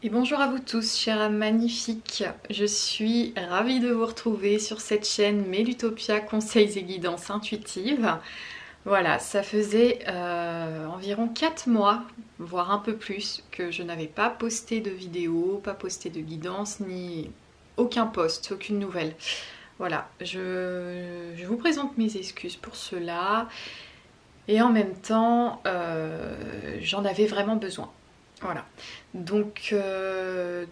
Et bonjour à vous tous, chers âmes magnifiques. Je suis ravie de vous retrouver sur cette chaîne Melutopia Conseils et Guidances Intuitives. Voilà, ça faisait environ 4 mois, voire un peu plus, que je n'avais pas posté de vidéo, pas posté de guidance, ni aucun post, aucune nouvelle. Voilà, je vous présente mes excuses pour cela. Et en même temps, j'en avais vraiment besoin. Voilà. Donc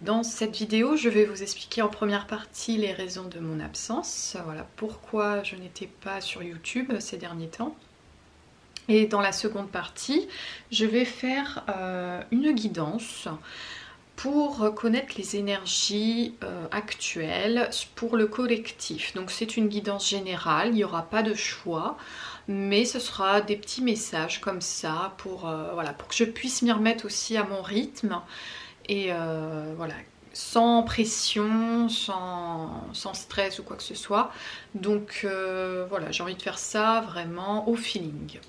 dans cette vidéo, je vais vous expliquer en première partie les raisons de mon absence. Voilà pourquoi je n'étais pas sur YouTube ces derniers temps. Et dans la seconde partie, je vais faire une guidance pour connaître les énergies actuelles pour le collectif. Donc c'est une guidance générale, il n'y aura pas de choix, mais ce sera des petits messages comme ça pour, voilà, pour que je puisse m'y remettre aussi à mon rythme et voilà, sans pression, sans stress ou quoi que ce soit. Donc voilà, j'ai envie de faire ça vraiment au feeling.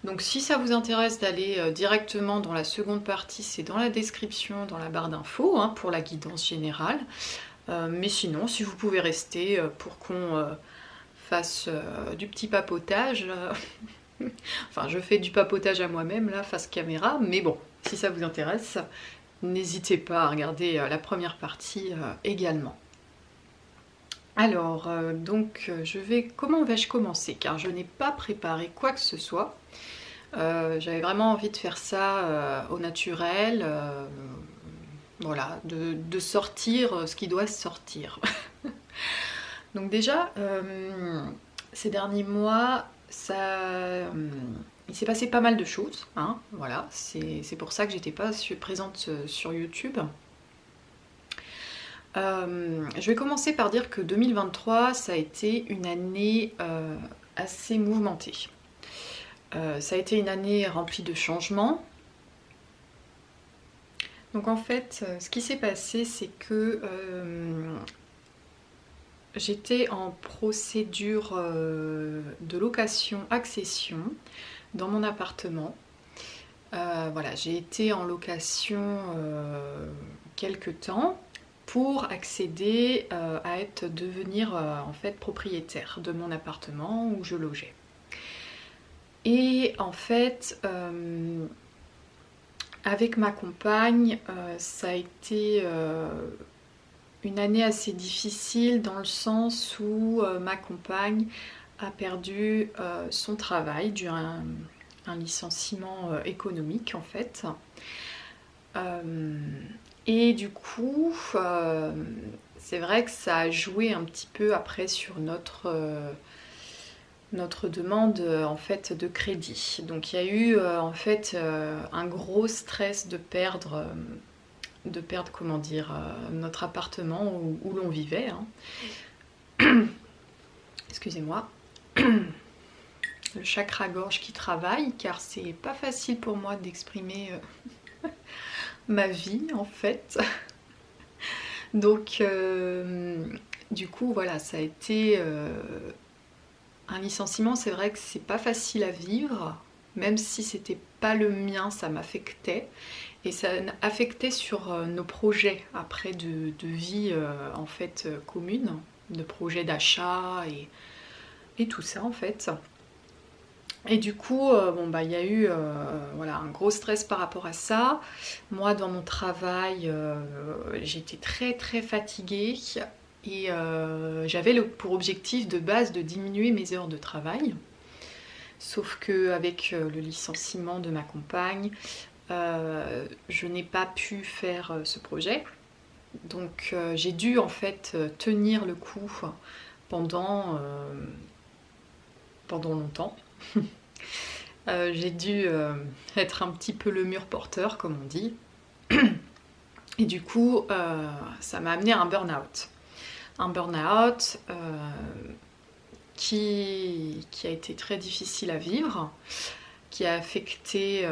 Donc si ça vous intéresse d'aller directement dans la seconde partie, c'est dans la description, dans la barre d'infos, hein, pour la guidance générale. Mais sinon, si vous pouvez rester pour qu'on fasse du petit papotage, enfin je fais du papotage à moi-même là, face caméra, mais bon, si ça vous intéresse, n'hésitez pas à regarder la première partie également. Alors, comment vais-je commencer? Car je n'ai pas préparé quoi que ce soit. J'avais vraiment envie de faire ça au naturel, voilà, de sortir ce qui doit sortir. Donc déjà, ces derniers mois, il s'est passé pas mal de choses, hein, voilà, c'est pour ça que j'étais pas présente sur YouTube. Je vais commencer par dire que 2023, ça a été une année assez mouvementée. Ça a été une année remplie de changements. Donc en fait, ce qui s'est passé, c'est que j'étais en procédure de location-accession dans mon appartement. Voilà, j'ai été en location quelques temps pour accéder à devenir en fait propriétaire de mon appartement où je logeais. Et en fait, avec ma compagne, ça a été une année assez difficile dans le sens où ma compagne a perdu son travail dû à un licenciement économique en fait. Et du coup, c'est vrai que ça a joué un petit peu après sur notre demande en fait de crédit. Donc il y a eu en fait un gros stress de perdre comment dire, notre appartement où l'on vivait. Hein. Excusez-moi. Le chakra-gorge qui travaille, car c'est pas facile pour moi d'exprimer ma vie en fait. Donc du coup voilà, ça a été un licenciement, c'est vrai que c'est pas facile à vivre, même si c'était pas le mien, ça m'affectait. Et ça affectait sur nos projets après de vie en fait commune, de projets d'achat et tout ça en fait. Et du coup, bon bah il y a eu voilà, un gros stress par rapport à ça. Moi dans mon travail, j'étais très très fatiguée et j'avais pour objectif de base de diminuer mes heures de travail. Sauf qu'avec le licenciement de ma compagne, je n'ai pas pu faire ce projet. Donc j'ai dû en fait tenir le coup pendant longtemps. J'ai dû être un petit peu le mur porteur, comme on dit. Et du coup, ça m'a amené à un burn-out. Un burn-out qui a été très difficile à vivre, qui a affecté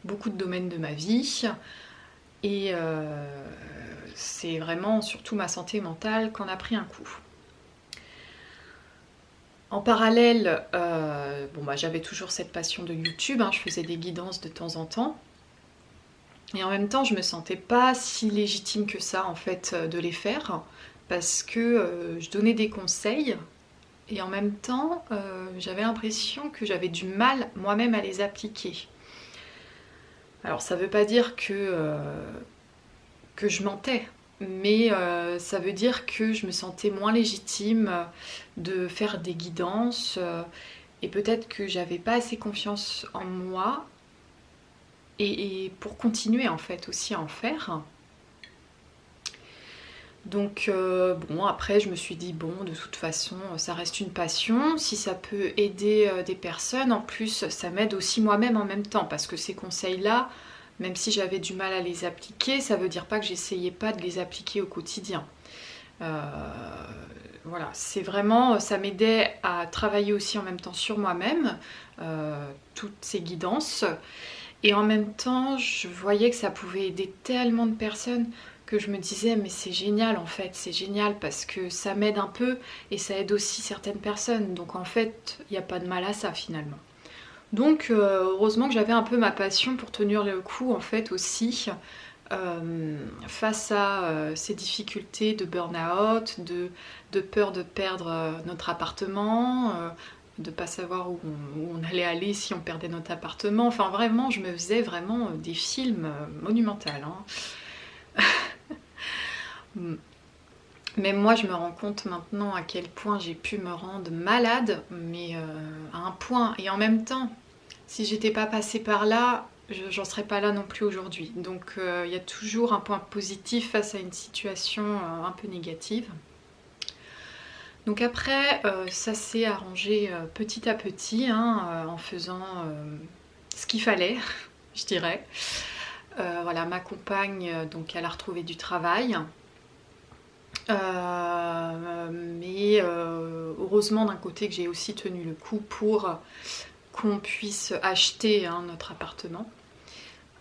beaucoup de domaines de ma vie. Et c'est vraiment surtout ma santé mentale qu'en a pris un coup. En parallèle, bon bah, j'avais toujours cette passion de YouTube, hein, je faisais des guidances de temps en temps. Et en même temps, je me sentais pas si légitime que ça en fait de les faire parce que je donnais des conseils et en même temps, j'avais l'impression que j'avais du mal moi-même à les appliquer. Alors ça veut pas dire que je mentais, mais ça veut dire que je me sentais moins légitime de faire des guidances et peut-être que j'avais pas assez confiance en moi et pour continuer en fait aussi à en faire. Donc bon, après je me suis dit bon, de toute façon ça reste une passion, si ça peut aider des personnes, en plus ça m'aide aussi moi-même en même temps parce que ces conseils là, même si j'avais du mal à les appliquer, ça veut dire pas que j'essayais pas de les appliquer au quotidien. Euh, voilà, c'est vraiment, ça m'aidait à travailler aussi en même temps sur moi-même, toutes ces guidances. Et en même temps, je voyais que ça pouvait aider tellement de personnes que je me disais mais c'est génial en fait, c'est génial parce que ça m'aide un peu et ça aide aussi certaines personnes. Donc en fait, il n'y a pas de mal à ça finalement. Donc heureusement que j'avais un peu ma passion pour tenir le coup en fait aussi face à ces difficultés de burn-out, de peur de perdre notre appartement, de pas savoir où on allait aller si on perdait notre appartement. Enfin vraiment, je me faisais vraiment des films monumentaux. Même moi, je me rends compte maintenant à quel point j'ai pu me rendre malade, mais à un point. Et en même temps, si j'étais pas passée par là, j'en serais pas là non plus aujourd'hui. Donc il y a toujours un point positif face à une situation un peu négative. Donc après, ça s'est arrangé petit à petit, hein, en faisant ce qu'il fallait, je dirais. Voilà, ma compagne, donc elle a retrouvé du travail. Mais heureusement d'un côté que j'ai aussi tenu le coup pour qu'on puisse acheter hein, notre appartement.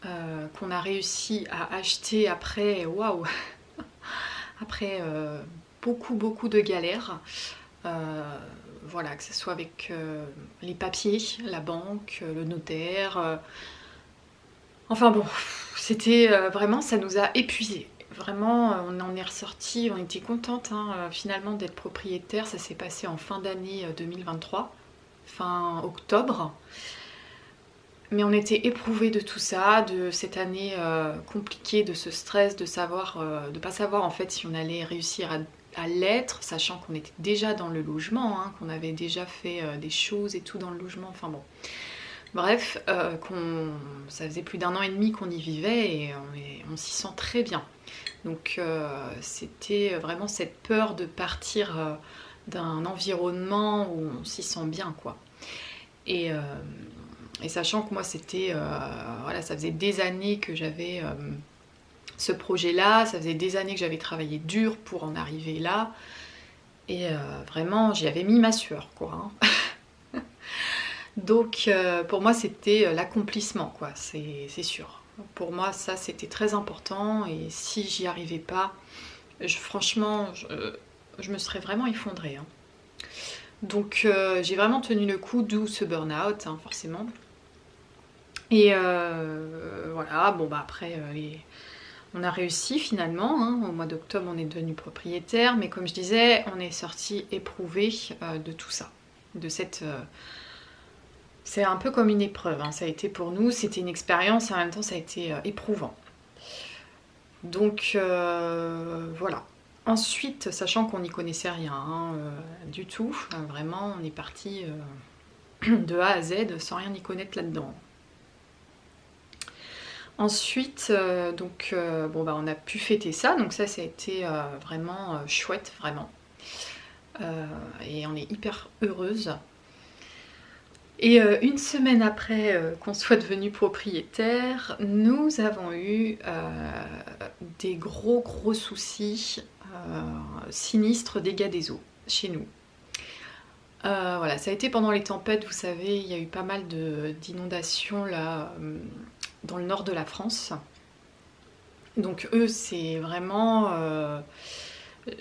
Qu'on a réussi à acheter après, waouh, après beaucoup de galères. Voilà, que ce soit avec les papiers, la banque, le notaire. Enfin bon, c'était vraiment, ça nous a épuisés. Vraiment, on en est ressorti, on était contente hein, finalement d'être propriétaire. Ça s'est passé en fin d'année 2023, fin octobre. Mais on était éprouvés de tout ça, de cette année compliquée, de ce stress, de pas savoir en fait si on allait réussir à l'être, sachant qu'on était déjà dans le logement, hein, qu'on avait déjà fait des choses et tout dans le logement. Enfin bon, bref, ça faisait plus d'1 an et demi qu'on y vivait et on s'y sent très bien. Donc c'était vraiment cette peur de partir d'un environnement où on s'y sent bien, quoi. Et, euh, et sachant que moi c'était, voilà, ça faisait des années que j'avais ce projet-là, ça faisait des années que j'avais travaillé dur pour en arriver là. Et vraiment, j'y avais mis ma sueur, quoi. Hein. Donc pour moi c'était l'accomplissement, quoi, c'est sûr. Pour moi ça c'était très important et si j'y arrivais pas, franchement je me serais vraiment effondrée. Hein. Donc j'ai vraiment tenu le coup, d'où ce burn-out, hein, forcément. Et voilà, bon bah après on a réussi finalement, hein. Au mois d'octobre on est devenu propriétaire, mais comme je disais, on est sorti éprouvé de tout ça, de cette... c'est un peu comme une épreuve, hein. Ça a été pour nous, c'était une expérience et en même temps ça a été éprouvant. Donc voilà. Ensuite, sachant qu'on n'y connaissait rien hein, du tout, vraiment on est parti de A à Z sans rien y connaître là-dedans. Ensuite, bon, bah, on a pu fêter ça, donc ça a été vraiment chouette, vraiment. Et on est hyper heureuse. Et une semaine après qu'on soit devenu propriétaire, nous avons eu des gros soucis, sinistres, dégâts des eaux chez nous. Voilà, ça a été pendant les tempêtes, vous savez, il y a eu pas mal d'inondations là dans le nord de la France. Donc eux, c'est vraiment...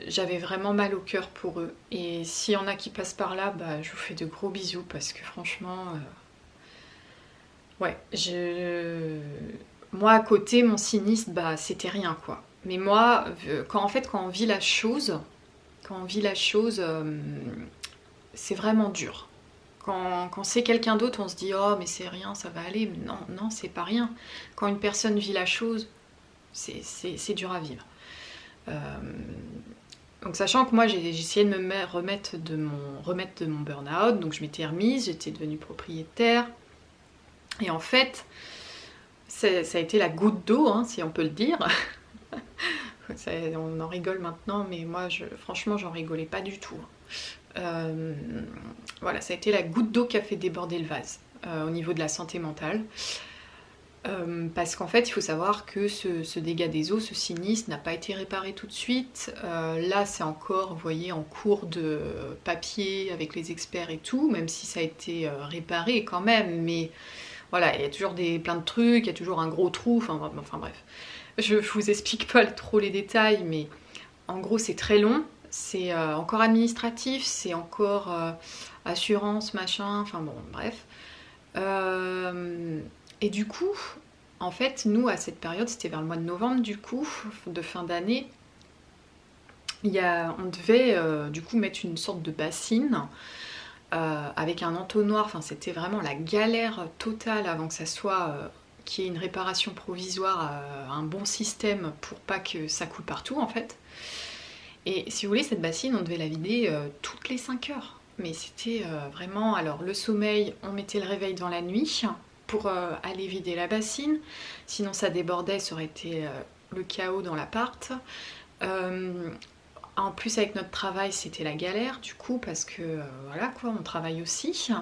j'avais vraiment mal au cœur pour eux. Et s'il y en a qui passent par là, bah, je vous fais de gros bisous parce que franchement... ouais, moi à côté, mon sinistre, bah c'était rien quoi. Mais moi, quand on vit la chose, c'est vraiment dur. Quand c'est quelqu'un d'autre, on se dit oh mais c'est rien, ça va aller. Mais non, non, c'est pas rien. Quand une personne vit la chose, c'est dur à vivre. Euh, donc sachant que moi j'ai essayé de me remettre de mon burn-out, donc je m'étais remise, j'étais devenue propriétaire. Et en fait, ça a été la goutte d'eau, hein, si on peut le dire. On en rigole maintenant, mais moi franchement j'en rigolais pas du tout. Voilà, ça a été la goutte d'eau qui a fait déborder le vase au niveau de la santé mentale. Parce qu'en fait, il faut savoir que ce dégât des eaux, ce sinistre, n'a pas été réparé tout de suite. Là, c'est encore, vous voyez, en cours de papier avec les experts et tout, même si ça a été réparé quand même. Mais voilà, il y a toujours plein de trucs, il y a toujours un gros trou, enfin bref. Je vous explique pas trop les détails, mais en gros, c'est très long. C'est encore administratif, c'est encore assurance, machin, enfin bon, bref. Et du coup, en fait, nous, à cette période, c'était vers le mois de novembre, du coup, de fin d'année, on devait du coup mettre une sorte de bassine avec un entonnoir. Enfin, c'était vraiment la galère totale avant que ça soit qu'il y ait une réparation provisoire, un bon système pour pas que ça coule partout, en fait. Et si vous voulez, cette bassine, on devait la vider toutes les 5 heures. Mais c'était vraiment... Alors, le sommeil, on mettait le réveil dans la nuit pour aller vider la bassine. Sinon, ça débordait, ça aurait été le chaos dans l'appart. En plus, avec notre travail, c'était la galère, du coup, parce que, voilà, quoi, on travaille aussi.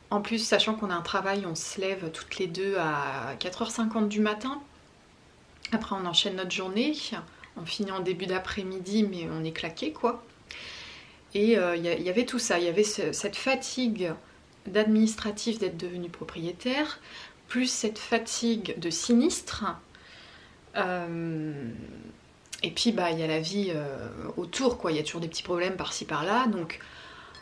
En plus, sachant qu'on a un travail, on se lève toutes les deux à 4h50 du matin. Après, on enchaîne notre journée. On finit en début d'après-midi, mais on est claqué, quoi. Et il y avait tout ça, il y avait cette fatigue d'administratif d'être devenu propriétaire, plus cette fatigue de sinistre. Et puis, bah, il y a la vie autour, quoi. Il y a toujours des petits problèmes par-ci, par-là. Donc,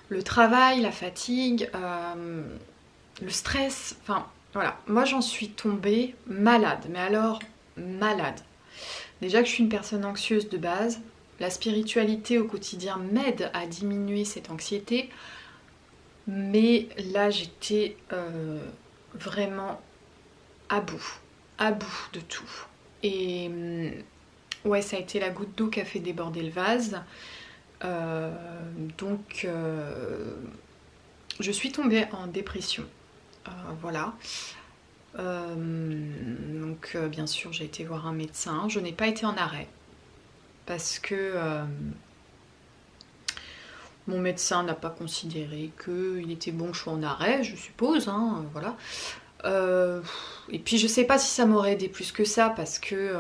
le travail, la fatigue, le stress, enfin, voilà. Moi, j'en suis tombée malade, mais alors, malade. Déjà que je suis une personne anxieuse de base, la spiritualité au quotidien m'aide à diminuer cette anxiété, mais là j'étais vraiment à bout de tout. Et ouais, ça a été la goutte d'eau qui a fait déborder le vase. Donc je suis tombée en dépression. Voilà. Donc bien sûr j'ai été voir un médecin, je n'ai pas été en arrêt parce que mon médecin n'a pas considéré qu'il était bon que je sois en arrêt, je suppose, hein, voilà. Et puis je sais pas si ça m'aurait aidé plus que ça parce que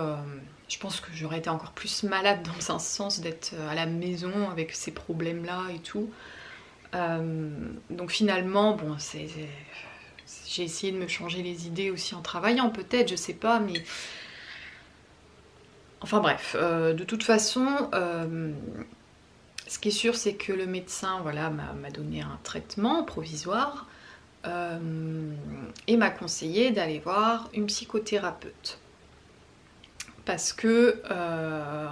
je pense que j'aurais été encore plus malade dans un sens d'être à la maison avec ces problèmes là et tout. Donc finalement bon j'ai essayé de me changer les idées aussi en travaillant, peut-être, je sais pas, mais... Enfin bref, de toute façon, ce qui est sûr, c'est que le médecin, voilà, m'a donné un traitement provisoire et m'a conseillé d'aller voir une psychothérapeute. Parce que,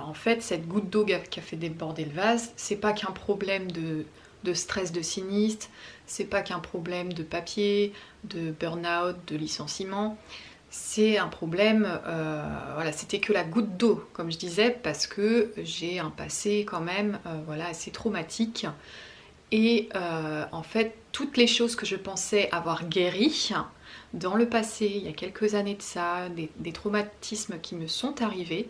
en fait, cette goutte d'eau qui a fait déborder le vase, c'est pas qu'un problème de stress de sinistre, c'est pas qu'un problème de papier, de burn-out, de licenciement, c'est un problème, voilà, c'était que la goutte d'eau, comme je disais, parce que j'ai un passé quand même voilà, assez traumatique. Et en fait, toutes les choses que je pensais avoir guéries dans le passé, il y a quelques années de ça, des traumatismes qui me sont arrivés,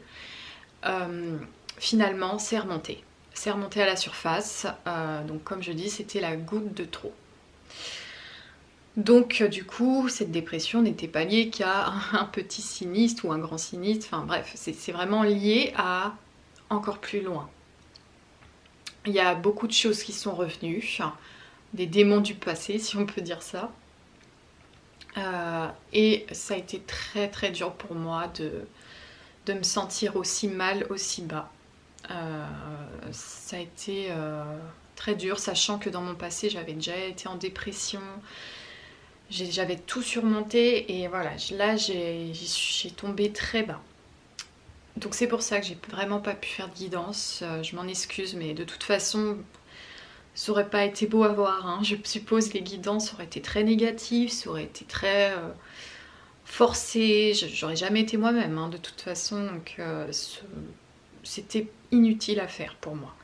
finalement, c'est remonté. C'est remonté à la surface, donc comme je dis, c'était la goutte de trop. Donc du coup, cette dépression n'était pas liée qu'à un petit sinistre ou un grand sinistre, enfin bref, c'est vraiment lié à encore plus loin. Il y a beaucoup de choses qui sont revenues, des démons du passé, si on peut dire ça. Et ça a été très très dur pour moi de me sentir aussi mal, aussi bas. Ça a été très dur, sachant que dans mon passé, j'avais déjà été en dépression. j'avais tout surmonté et voilà, là j'ai tombé très bas. Donc c'est pour ça que j'ai vraiment pas pu faire de guidance, je m'en excuse, mais de toute façon ça aurait pas été beau à voir, hein. Je suppose les guidances auraient été très négatives, ça aurait été très forcé, j'aurais jamais été moi-même, hein, de toute façon, donc c'était inutile à faire pour moi.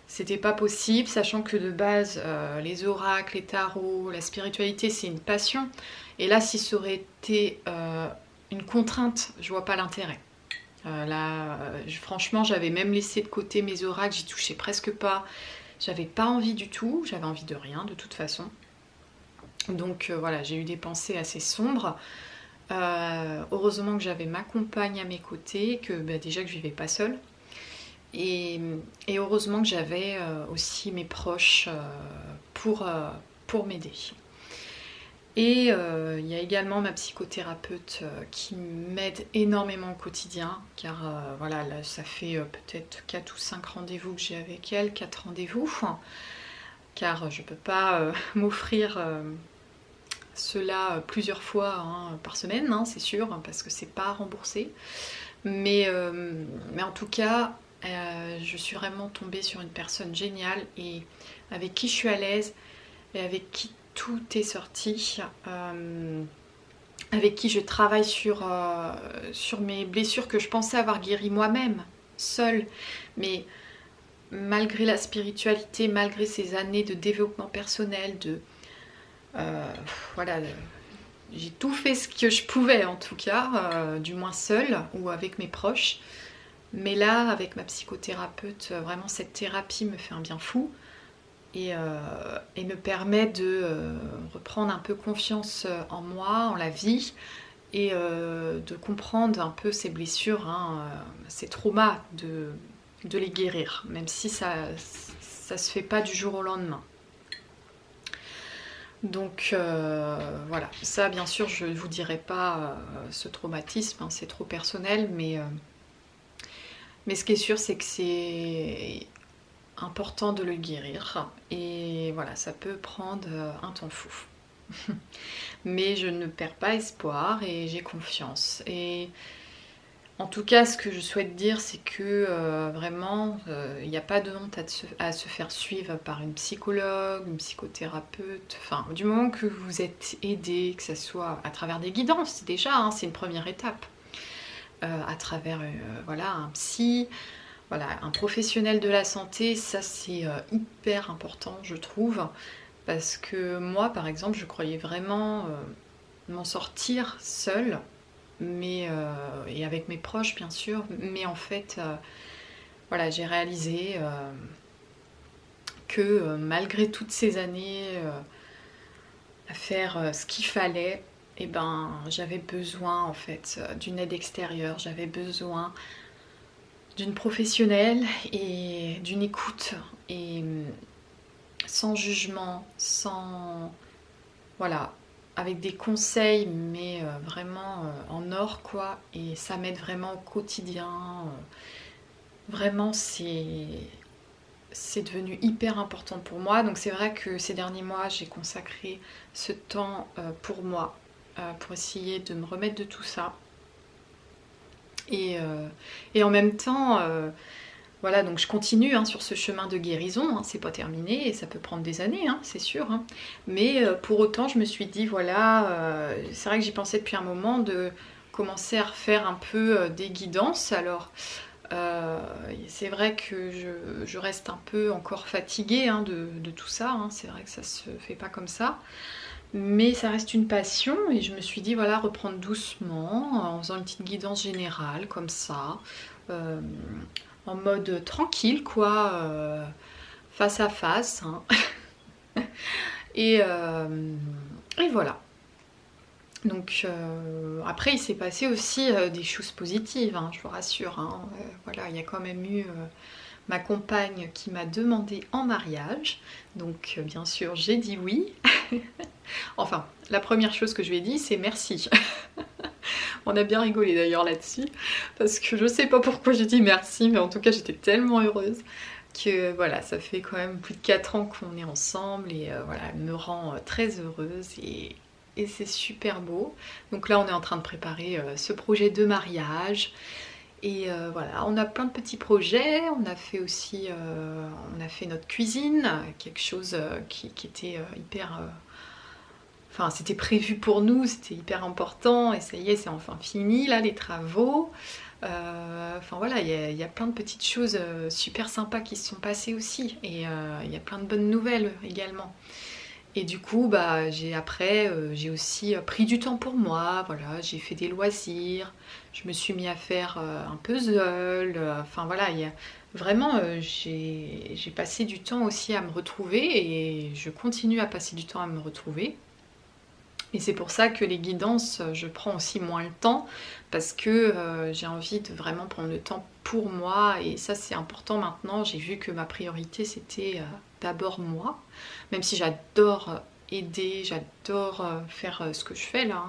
C'était pas possible, sachant que de base, les oracles, les tarots, la spiritualité, c'est une passion. Et là, si ça aurait été une contrainte, je vois pas l'intérêt. Franchement, j'avais même laissé de côté mes oracles, j'y touchais presque pas. J'avais pas envie du tout, j'avais envie de rien de toute façon. Donc voilà, j'ai eu des pensées assez sombres. Heureusement que j'avais ma compagne à mes côtés, que déjà que je vivais pas seule. Et heureusement que j'avais aussi mes proches pour m'aider. Et il y a également ma psychothérapeute qui m'aide énormément au quotidien, car voilà, là, ça fait peut-être 4 ou 5 rendez-vous que j'ai avec elle, 4 rendez-vous, car je ne peux pas m'offrir cela plusieurs fois hein, par semaine, hein, c'est sûr, parce que c'est pas remboursé. Mais en tout cas, je suis vraiment tombée sur une personne géniale et avec qui je suis à l'aise et avec qui tout est sorti, avec qui je travaille sur mes blessures que je pensais avoir guéries moi-même, seule. Mais malgré la spiritualité, malgré ces années de développement personnel, voilà, j'ai tout fait ce que je pouvais en tout cas, du moins seule ou avec mes proches. Mais là, avec ma psychothérapeute, vraiment cette thérapie me fait un bien fou et me permet de reprendre un peu confiance en moi, en la vie et de comprendre un peu ces blessures, hein, ces traumas, de les guérir, même si ça se fait pas du jour au lendemain. Donc voilà, ça bien sûr je ne vous dirai pas ce traumatisme, hein, c'est trop personnel, mais ce qui est sûr c'est que c'est important de le guérir et voilà, ça peut prendre un temps fou. Mais je ne perds pas espoir et j'ai confiance. Et en tout cas, ce que je souhaite dire, c'est que vraiment, il n'y a pas de honte à se faire suivre par une psychologue, une psychothérapeute. Enfin, du moment que vous êtes aidé, que ce soit à travers des guidances, déjà, hein, c'est une première étape. À travers voilà, un psy, voilà, un professionnel de la santé, ça c'est hyper important, je trouve. Parce que moi, par exemple, je croyais vraiment m'en sortir seule. Et avec mes proches bien sûr, mais en fait voilà, j'ai réalisé que malgré toutes ces années à faire ce qu'il fallait, et ben j'avais besoin en fait d'une aide extérieure, j'avais besoin d'une professionnelle et d'une écoute et sans jugement, sans voilà, avec des conseils, mais vraiment en or quoi, et ça m'aide vraiment au quotidien. Vraiment, c'est devenu hyper important pour moi. Donc c'est vrai que ces derniers mois, j'ai consacré ce temps pour moi, pour essayer de me remettre de tout ça. Et en même temps, voilà, donc je continue hein, sur ce chemin de guérison, hein, c'est pas terminé et ça peut prendre des années, hein, c'est sûr. Hein. Mais pour autant, je me suis dit, voilà, c'est vrai que j'y pensais depuis un moment de commencer à refaire un peu des guidances. Alors, c'est vrai que je reste un peu encore fatiguée hein, de tout ça, hein, c'est vrai que ça se fait pas comme ça. Mais ça reste une passion et je me suis dit, voilà, reprendre doucement, en faisant une petite guidance générale comme ça. En mode tranquille quoi, face à face hein. et voilà, donc après il s'est passé aussi des choses positives hein, je vous rassure hein. Voilà, il y a quand même eu ma compagne qui m'a demandé en mariage, donc bien sûr j'ai dit oui. Enfin, la première chose que je lui ai dit c'est merci. On a bien rigolé d'ailleurs là-dessus, parce que je sais pas pourquoi j'ai dit merci, mais en tout cas j'étais tellement heureuse que voilà, ça fait quand même plus de 4 ans qu'on est ensemble et voilà, elle me rend très heureuse et c'est super beau. Donc là on est en train de préparer ce projet de mariage. Et voilà, on a plein de petits projets, on a fait aussi, on a fait notre cuisine, quelque chose qui était hyper... Enfin, c'était prévu pour nous, c'était hyper important, et ça y est, c'est enfin fini, là, les travaux. Enfin voilà, il y a plein de petites choses super sympas qui se sont passées aussi, et il y a plein de bonnes nouvelles également. Et du coup, bah, j'ai aussi pris du temps pour moi, voilà, j'ai fait des loisirs, je me suis mis à faire un puzzle, enfin voilà, vraiment, j'ai passé du temps aussi à me retrouver et je continue à passer du temps à me retrouver. Et c'est pour ça que les guidances, je prends aussi moins le temps parce que j'ai envie de vraiment prendre le temps pour moi et ça c'est important maintenant. J'ai vu que ma priorité c'était d'abord moi, même si j'adore aider, j'adore faire ce que je fais là,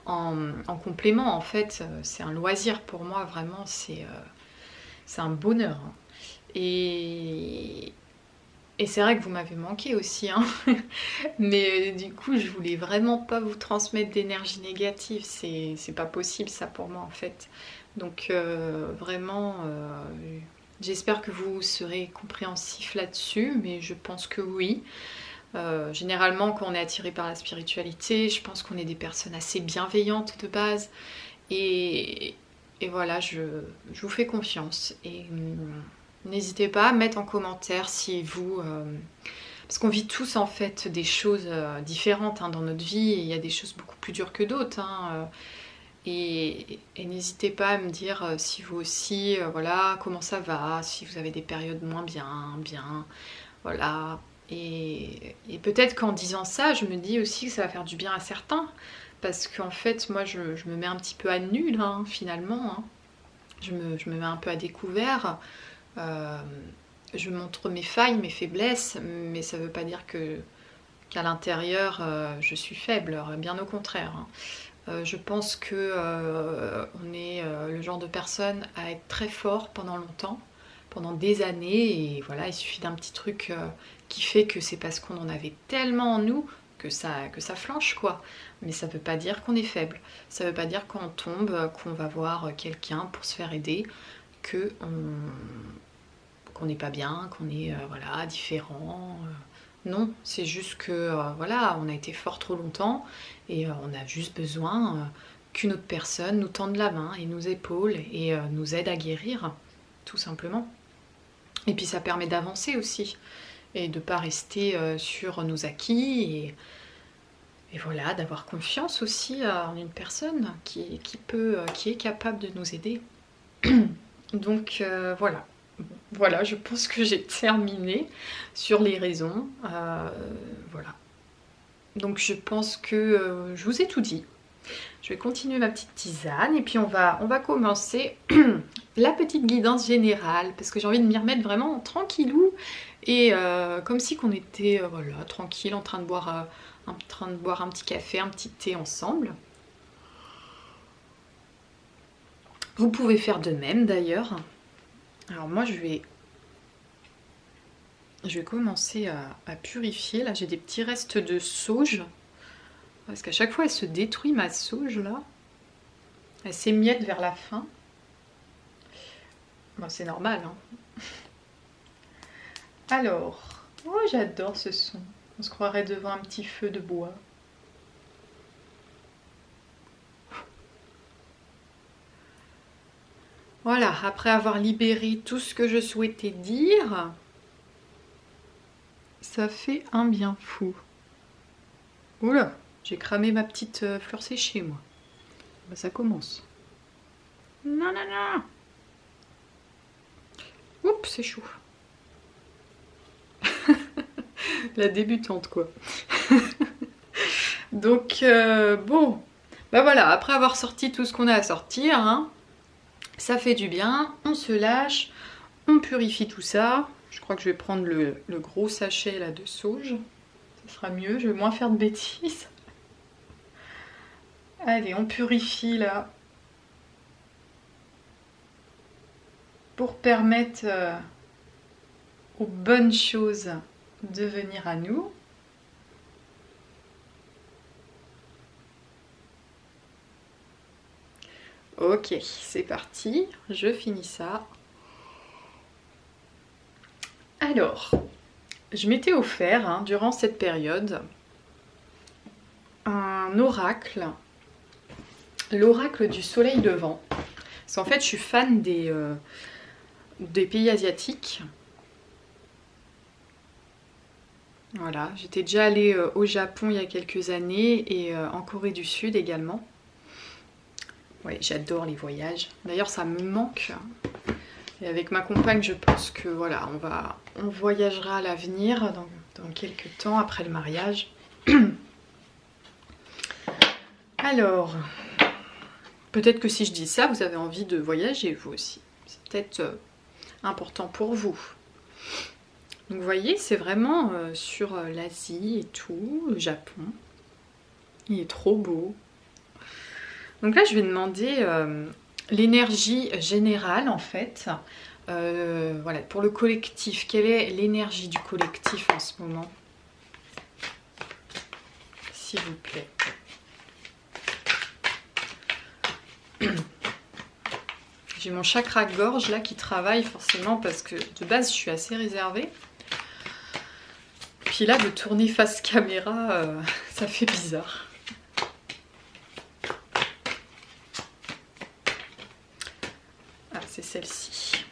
hein, en complément en fait. C'est un loisir pour moi, vraiment c'est un bonheur, hein. Et, et c'est vrai que vous m'avez manqué aussi, hein. Mais du coup, je voulais vraiment pas vous transmettre d'énergie négative. C'est pas possible ça pour moi en fait. Donc vraiment, j'espère que vous serez compréhensif là-dessus, mais je pense que oui. Généralement, quand on est attiré par la spiritualité, je pense qu'on est des personnes assez bienveillantes de base. Et, et voilà, je vous fais confiance. Et n'hésitez pas à mettre en commentaire si vous... parce qu'on vit tous en fait des choses différentes, hein, dans notre vie, et il y a des choses beaucoup plus dures que d'autres, hein, et n'hésitez pas à me dire si vous aussi, voilà, comment ça va, si vous avez des périodes moins bien, voilà. Et peut-être qu'en disant ça, je me dis aussi que ça va faire du bien à certains, parce qu'en fait, moi, je me mets un petit peu à nu, là, hein, finalement, hein. Je me mets un peu à découvert. Euh, je montre mes failles, mes faiblesses, mais ça ne veut pas dire qu'à l'intérieur je suis faible, bien au contraire, hein. Je pense que on est le genre de personne à être très fort pendant longtemps, pendant des années, et voilà, il suffit d'un petit truc qui fait que c'est parce qu'on en avait tellement en nous que ça flanche quoi. Mais ça veut pas dire qu'on est faible, ça veut pas dire quand on tombe, qu'on va voir quelqu'un pour se faire aider, que qu'on n'est pas bien, qu'on est voilà, différent. Non, c'est juste que voilà, on a été fort trop longtemps et on a juste besoin qu'une autre personne nous tende la main et nous épaule et nous aide à guérir, tout simplement. Et puis ça permet d'avancer aussi et de ne pas rester sur nos acquis et voilà, d'avoir confiance aussi en une personne qui est capable de nous aider. Donc voilà. Voilà, je pense que j'ai terminé sur les raisons. Voilà. Donc je pense que je vous ai tout dit. Je vais continuer ma petite tisane et puis on va commencer la petite guidance générale parce que j'ai envie de m'y remettre vraiment tranquillou et comme si qu'on était voilà, tranquille en train de boire un petit café, un petit thé ensemble. Vous pouvez faire de même d'ailleurs. Alors moi je vais commencer à purifier. Là j'ai des petits restes de sauge. Parce qu'à chaque fois elle se détruit ma sauge là. Elle s'émiette vers la fin. Bon, c'est normal, hein. Alors, oh j'adore ce son. On se croirait devant un petit feu de bois. Voilà, après avoir libéré tout ce que je souhaitais dire, ça fait un bien fou. Oula, j'ai cramé ma petite fleur séchée, moi. Bah, ça commence. Non, non, non. Oups, c'est chaud. La débutante, quoi. Donc, bon. Bah voilà, après avoir sorti tout ce qu'on a à sortir, hein, ça fait du bien. On se lâche, on purifie tout ça. Je crois que je vais prendre le gros sachet là de sauge. Ça sera mieux, je vais moins faire de bêtises. Allez, on purifie là. Pour permettre aux bonnes choses de venir à nous. Ok, c'est parti, je finis ça. Alors, je m'étais offert durant cette période un oracle, l'oracle du soleil levant. Parce qu'en fait, je suis fan des pays asiatiques. Voilà, j'étais déjà allée au Japon il y a quelques années et en Corée du Sud également. Ouais, j'adore les voyages. D'ailleurs, ça me manque. Et avec ma compagne, je pense que voilà, on voyagera à l'avenir dans quelques temps après le mariage. Alors, peut-être que si je dis ça, vous avez envie de voyager vous aussi. C'est peut-être important pour vous. Donc vous voyez, c'est vraiment sur l'Asie et tout, le Japon. Il est trop beau. Donc là, je vais demander l'énergie générale en fait. Voilà, pour le collectif, quelle est l'énergie du collectif en ce moment? S'il vous plaît. J'ai mon chakra gorge là qui travaille forcément parce que de base je suis assez réservée. Puis là de tourner face caméra, ça fait bizarre. Ah, c'est celle-ci.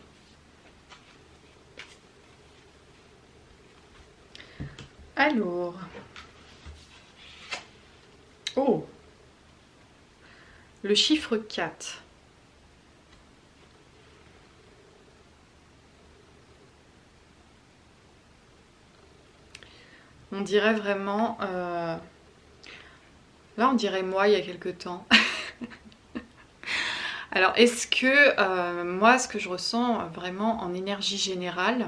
Alors. Oh. Le chiffre 4. On dirait vraiment... Là, on dirait moi il y a quelque temps. Alors, est-ce que moi, ce que je ressens vraiment en énergie générale,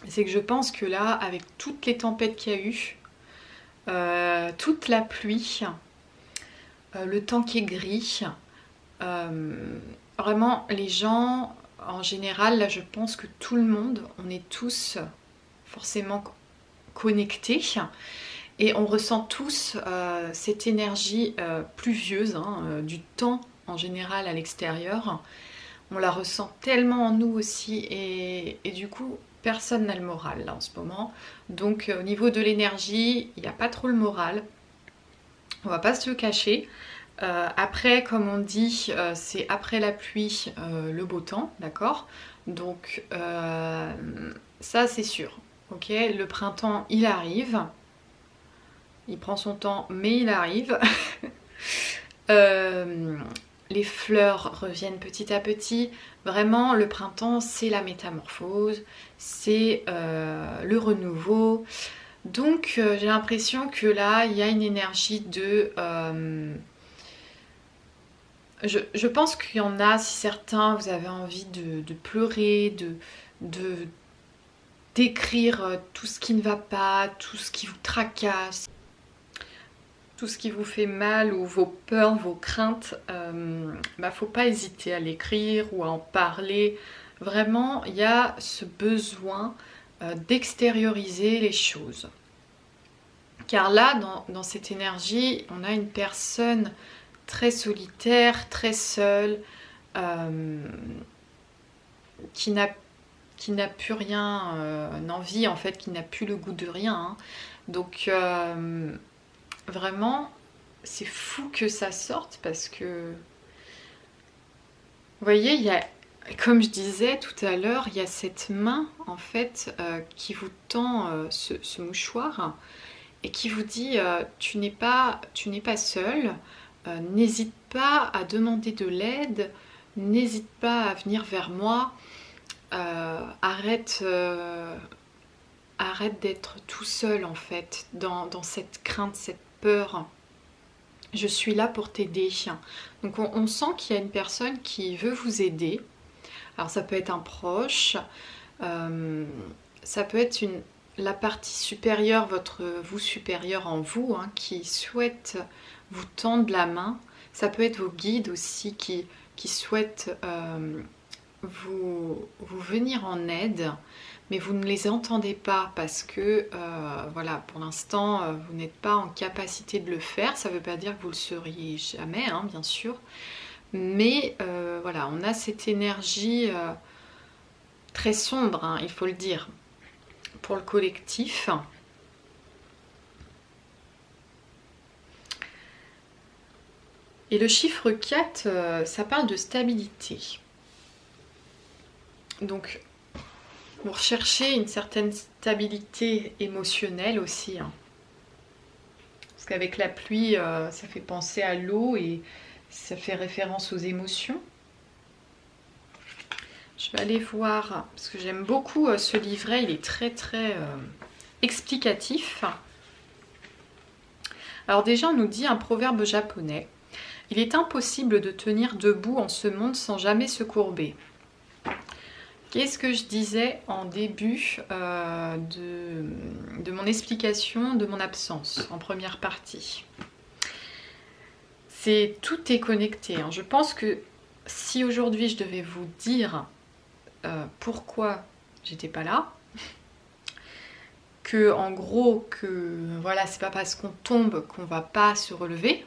c'est que je pense que là, avec toutes les tempêtes qu'il y a eu, toute la pluie, le temps qui est gris, vraiment, les gens, en général, là, je pense que tout le monde, on est tous forcément connectés et on ressent tous cette énergie pluvieuse du temps en général à l'extérieur. On la ressent tellement en nous aussi et du coup personne n'a le moral là en ce moment. Donc au niveau de l'énergie, il n'y a pas trop le moral. On va pas se le cacher. Après, comme on dit, c'est après la pluie le beau temps, d'accord? Donc ça c'est sûr. Ok, le printemps il arrive. Il prend son temps, mais il arrive. Les fleurs reviennent petit à petit. Vraiment, le printemps, c'est la métamorphose, c'est le renouveau. Donc, j'ai l'impression que là, il y a une énergie de... je pense qu'il y en a, si certains, vous avez envie de pleurer, d'écrire tout ce qui ne va pas, tout ce qui vous tracasse, tout ce qui vous fait mal ou vos peurs, vos craintes, faut pas hésiter à l'écrire ou à en parler. Vraiment, il y a ce besoin d'extérioriser les choses. Car là, dans cette énergie, on a une personne très solitaire, très seule, qui n'a plus rien envie, en fait, qui n'a plus le goût de rien. Donc, vraiment, c'est fou que ça sorte parce que, vous voyez, il y a, comme je disais tout à l'heure, il y a cette main, en fait, qui vous tend ce mouchoir et qui vous dit tu n'es pas seul, n'hésite pas à demander de l'aide, n'hésite pas à venir vers moi, arrête d'être tout seul en fait dans cette crainte, cette peur. Je suis là pour t'aider. Donc on sent qu'il y a une personne qui veut vous aider. Alors ça peut être un proche, ça peut être la partie supérieure, votre vous supérieur en vous, qui souhaite vous tendre la main. Ça peut être vos guides aussi qui souhaitent vous venir en aide, mais vous ne les entendez pas parce que voilà, pour l'instant vous n'êtes pas en capacité de le faire. Ça ne veut pas dire que vous le seriez jamais, bien sûr, Mais voilà, on a cette énergie très sombre, hein, il faut le dire, pour le collectif. Et le chiffre 4, ça parle de stabilité. Donc, vous recherchez une certaine stabilité émotionnelle aussi. Hein. Parce qu'avec la pluie, ça fait penser à l'eau et ça fait référence aux émotions. Je vais aller voir, parce que j'aime beaucoup ce livret, il est très explicatif. Alors déjà, on nous dit un proverbe japonais. Il est impossible de tenir debout en ce monde sans jamais se courber. Qu'est-ce que je disais en début de mon explication de mon absence, en première partie? Tout est connecté. Hein. Je pense que si aujourd'hui je devais vous dire pourquoi j'étais pas là, que en gros, voilà, c'est pas parce qu'on tombe qu'on va pas se relever,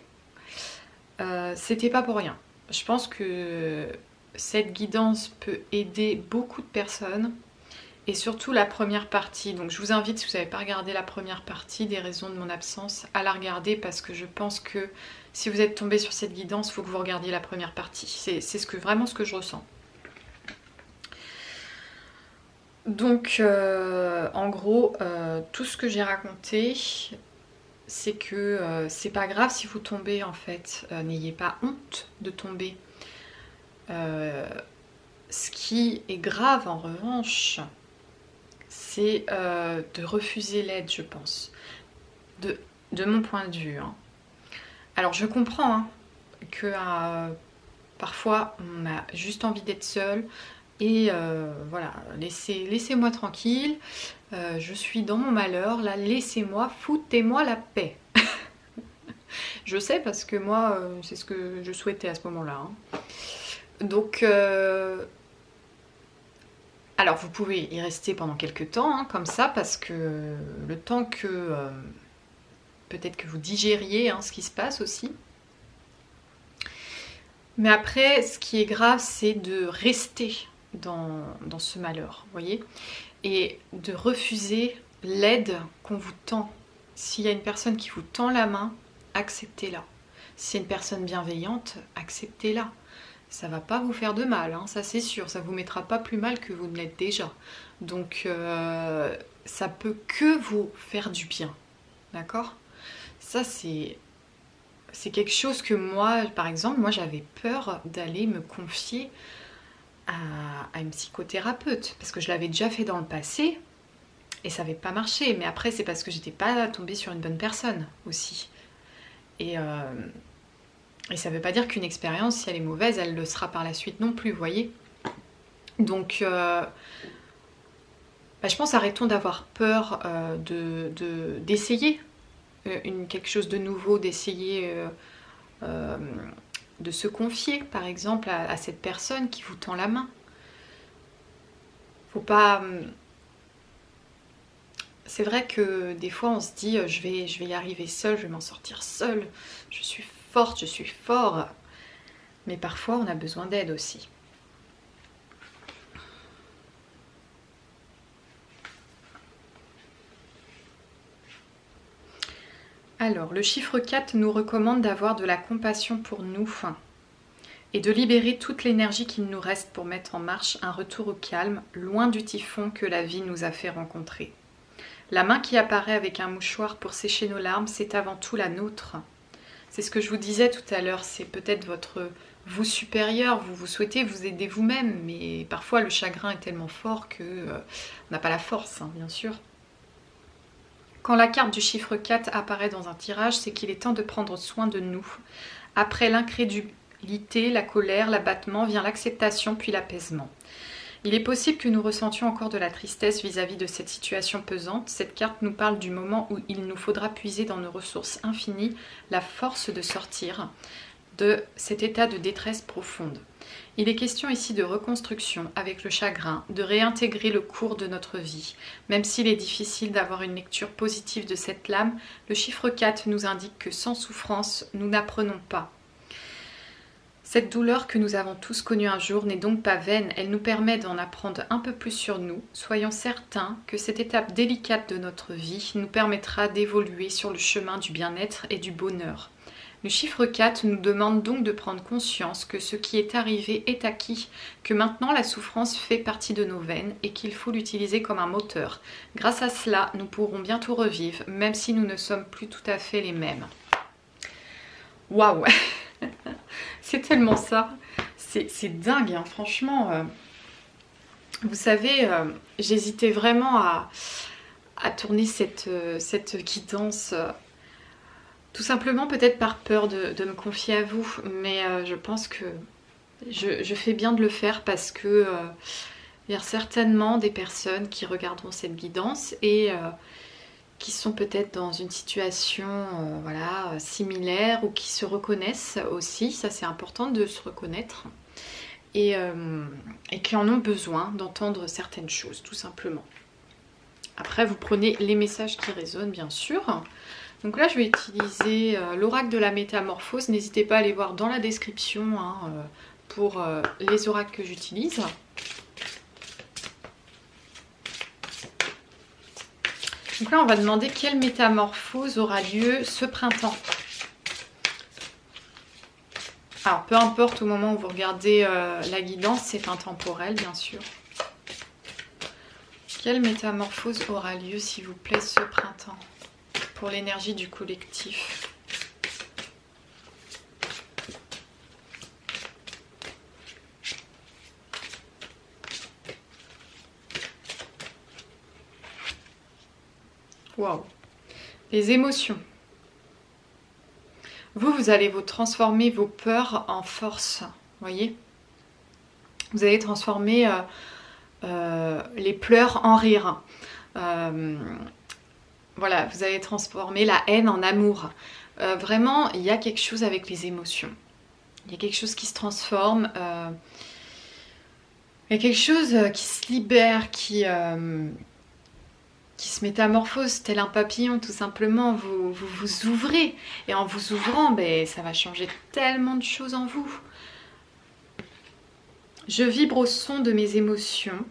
c'était pas pour rien. Je pense que cette guidance peut aider beaucoup de personnes et surtout la première partie. Donc je vous invite, si vous n'avez pas regardé la première partie des raisons de mon absence, à la regarder parce que je pense que si vous êtes tombé sur cette guidance, il faut que vous regardiez la première partie. C'est vraiment ce que je ressens. Donc en gros, tout ce que j'ai raconté, c'est que c'est pas grave si vous tombez en fait. N'ayez pas honte de tomber. Ce qui est grave en revanche, c'est de refuser l'aide, je pense, de mon point de vue. Hein. Alors je comprends hein, que parfois on a juste envie d'être seul et voilà, laissez-moi tranquille, je suis dans mon malheur, là laissez-moi, foutez-moi la paix. Je sais parce que moi c'est ce que je souhaitais à ce moment-là. Hein. Donc alors vous pouvez y rester pendant quelques temps, hein, comme ça, parce que le temps que peut-être que vous digériez hein, ce qui se passe aussi. Mais après, ce qui est grave, c'est de rester dans ce malheur, vous voyez, et de refuser l'aide qu'on vous tend. S'il y a une personne qui vous tend la main, acceptez-la. Si c'est une personne bienveillante, acceptez-la. Ça va pas vous faire de mal, hein, ça c'est sûr, ça vous mettra pas plus mal que vous ne l'êtes déjà. Donc ça peut que vous faire du bien, d'accord? Ça c'est quelque chose que moi, par exemple, moi j'avais peur d'aller me confier à une psychothérapeute, parce que je l'avais déjà fait dans le passé, et ça n'avait pas marché, mais après c'est parce que j'étais pas tombée sur une bonne personne aussi. Et ça ne veut pas dire qu'une expérience, si elle est mauvaise, elle le sera par la suite non plus, vous voyez. Donc, je pense arrêtons d'avoir peur d'essayer quelque chose de nouveau, d'essayer de se confier, par exemple, à cette personne qui vous tend la main. Faut pas... C'est vrai que des fois, on se dit, je vais y arriver seule, je vais m'en sortir seule, je suis forte, je suis fort. Mais parfois, on a besoin d'aide aussi. Alors, le chiffre 4 nous recommande d'avoir de la compassion pour nous et de libérer toute l'énergie qu'il nous reste pour mettre en marche un retour au calme, loin du typhon que la vie nous a fait rencontrer. La main qui apparaît avec un mouchoir pour sécher nos larmes, c'est avant tout la nôtre. C'est ce que je vous disais tout à l'heure, c'est peut-être votre vous supérieur, vous souhaitez vous aider vous-même, mais parfois le chagrin est tellement fort que on n'a pas la force, hein, bien sûr. Quand la carte du chiffre 4 apparaît dans un tirage, c'est qu'il est temps de prendre soin de nous. Après l'incrédulité, la colère, l'abattement, vient l'acceptation puis l'apaisement. Il est possible que nous ressentions encore de la tristesse vis-à-vis de cette situation pesante. Cette carte nous parle du moment où il nous faudra puiser dans nos ressources infinies la force de sortir de cet état de détresse profonde. Il est question ici de reconstruction avec le chagrin, de réintégrer le cours de notre vie. Même s'il est difficile d'avoir une lecture positive de cette lame, le chiffre 4 nous indique que sans souffrance, nous n'apprenons pas. Cette douleur que nous avons tous connue un jour n'est donc pas vaine, elle nous permet d'en apprendre un peu plus sur nous. Soyons certains que cette étape délicate de notre vie nous permettra d'évoluer sur le chemin du bien-être et du bonheur. Le chiffre 4 nous demande donc de prendre conscience que ce qui est arrivé est acquis, que maintenant la souffrance fait partie de nos veines et qu'il faut l'utiliser comme un moteur. Grâce à cela, nous pourrons bientôt revivre, même si nous ne sommes plus tout à fait les mêmes. Waouh. C'est tellement ça. C'est dingue, hein, franchement. Vous savez, j'hésitais vraiment à tourner cette guidance. Tout simplement peut-être par peur de me confier à vous, mais je pense que je fais bien de le faire parce que il y a certainement des personnes qui regarderont cette guidance et qui sont peut-être dans une situation voilà, similaire ou qui se reconnaissent aussi, ça c'est important de se reconnaître, et qui en ont besoin d'entendre certaines choses tout simplement. Après vous prenez les messages qui résonnent bien sûr. Donc là je vais utiliser l'oracle de la métamorphose, n'hésitez pas à aller voir dans la description hein, pour les oracles que j'utilise. Donc là on va demander quelle métamorphose aura lieu ce printemps. Alors peu importe au moment où vous regardez la guidance, c'est intemporel bien sûr. Quelle métamorphose aura lieu s'il vous plaît ce printemps pour l'énergie du collectif? Waouh! Les émotions. Vous allez vous transformer vos peurs en force, voyez? Vous allez transformer les pleurs en rire. Voilà, vous allez transformer la haine en amour. Vraiment, il y a quelque chose avec les émotions. Il y a quelque chose qui se transforme. Il y a quelque chose qui se libère, qui se métamorphose, tel un papillon tout simplement. Vous ouvrez. Et en vous ouvrant, ben, ça va changer tellement de choses en vous. Je vibre au son de mes émotions.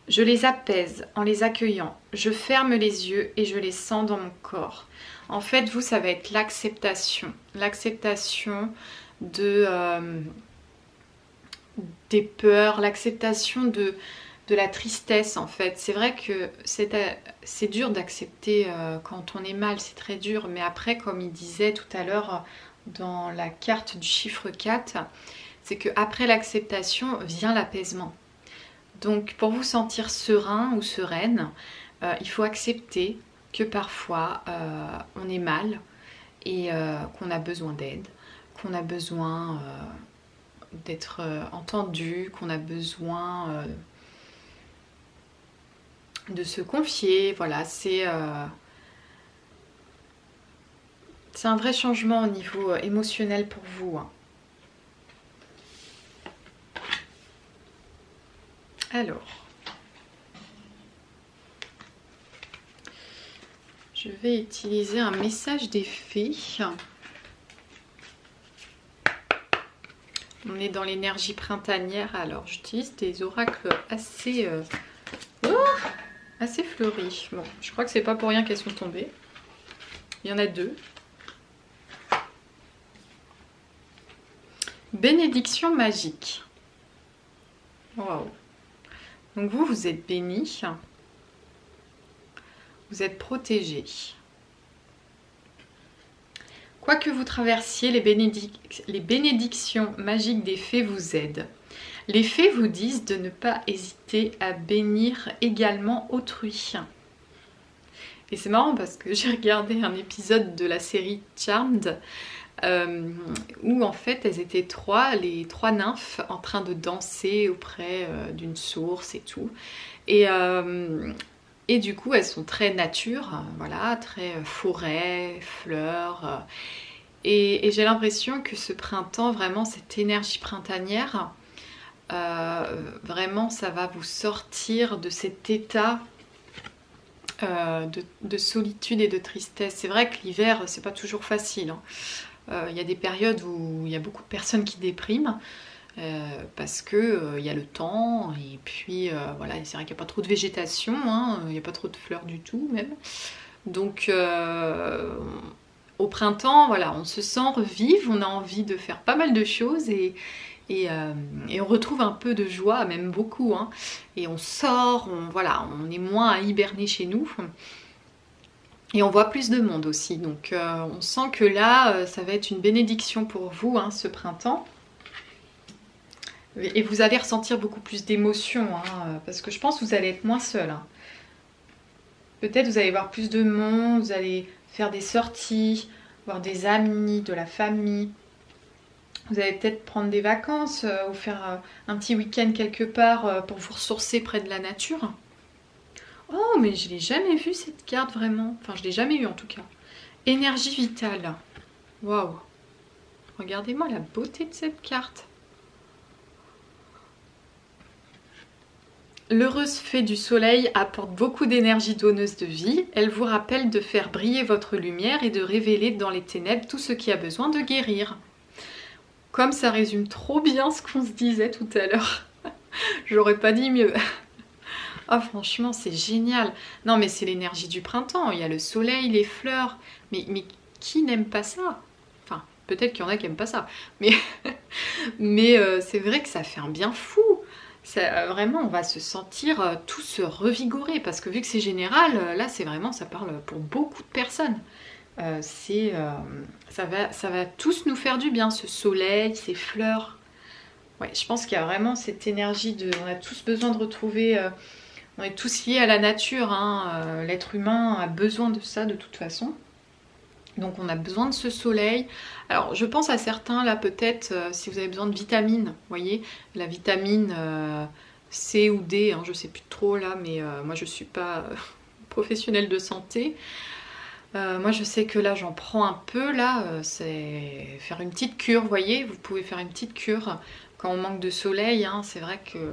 Je les apaise en les accueillant. Je ferme les yeux et je les sens dans mon corps. En fait, vous, ça va être l'acceptation. L'acceptation des peurs, l'acceptation de la tristesse, en fait. C'est vrai que c'est dur d'accepter quand on est mal, c'est très dur. Mais après, comme il disait tout à l'heure dans la carte du chiffre 4, c'est qu'après l'acceptation vient l'apaisement. Donc pour vous sentir serein ou sereine, il faut accepter que parfois on est mal et qu'on a besoin d'aide, qu'on a besoin d'être entendu, qu'on a besoin de se confier. Voilà, c'est un vrai changement au niveau émotionnel pour vous, hein. Alors, je vais utiliser un message des fées. On est dans l'énergie printanière, alors j'utilise des oracles assez fleuris. Bon, je crois que c'est pas pour rien qu'elles sont tombées. Il y en a deux. Bénédiction magique. Waouh! Donc vous êtes bénis, vous êtes protégés. Quoi que vous traversiez, les bénédictions magiques des fées vous aident. Les fées vous disent de ne pas hésiter à bénir également autrui. Et c'est marrant parce que j'ai regardé un épisode de la série Charmed où en fait elles étaient les trois nymphes en train de danser auprès d'une source et tout. Et du coup elles sont très nature, voilà, très forêt, fleurs. Et j'ai l'impression que ce printemps, vraiment cette énergie printanière, vraiment ça va vous sortir de cet état de solitude et de tristesse. C'est vrai que l'hiver c'est pas toujours facile, hein. Il y a des périodes où il y a beaucoup de personnes qui dépriment. Parce que il y a le temps et puis voilà, c'est vrai qu'il n'y a pas trop de végétation, hein, il n'y a pas trop de fleurs du tout même. Donc au printemps, voilà, on se sent revivre, on a envie de faire pas mal de choses et on retrouve un peu de joie, même beaucoup, hein. Et on sort, voilà, on est moins à hiberner chez nous. Et on voit plus de monde aussi, donc on sent que là, ça va être une bénédiction pour vous, hein, ce printemps. Et vous allez ressentir beaucoup plus d'émotions, hein, parce que je pense que vous allez être moins seul. Hein. Peut-être vous allez voir plus de monde, vous allez faire des sorties, voir des amis, de la famille. Vous allez peut-être prendre des vacances ou faire un petit week-end quelque part pour vous ressourcer près de la nature. Oh, mais je l'ai jamais vue cette carte vraiment. Enfin, je l'ai jamais eue en tout cas. Énergie vitale. Waouh. Regardez-moi la beauté de cette carte. L'heureuse fée du soleil apporte beaucoup d'énergie donneuse de vie. Elle vous rappelle de faire briller votre lumière et de révéler dans les ténèbres tout ce qui a besoin de guérir. Comme ça résume trop bien ce qu'on se disait tout à l'heure. J'aurais pas dit mieux. Ah, franchement, c'est génial. Non, mais c'est l'énergie du printemps. Il y a le soleil, les fleurs. Mais qui n'aime pas ça? Enfin, peut-être qu'il y en a qui n'aiment pas ça. Mais, c'est vrai que ça fait un bien fou. Vraiment, on va se sentir tous revigorés. Parce que vu que c'est général, là, c'est vraiment, ça parle pour beaucoup de personnes. Ça va tous nous faire du bien, ce soleil, ces fleurs. Ouais, je pense qu'il y a vraiment cette énergie de... On a tous besoin de retrouver... on est tous liés à la nature, hein. L'être humain a besoin de ça de toute façon. Donc on a besoin de ce soleil. Alors je pense à certains là peut-être si vous avez besoin de vitamines, vous voyez, la vitamine C ou D, hein, je sais plus trop là, mais moi je suis pas professionnelle de santé. Moi je sais que là j'en prends un peu là, c'est faire une petite cure, vous voyez, vous pouvez faire une petite cure quand on manque de soleil, hein, c'est vrai que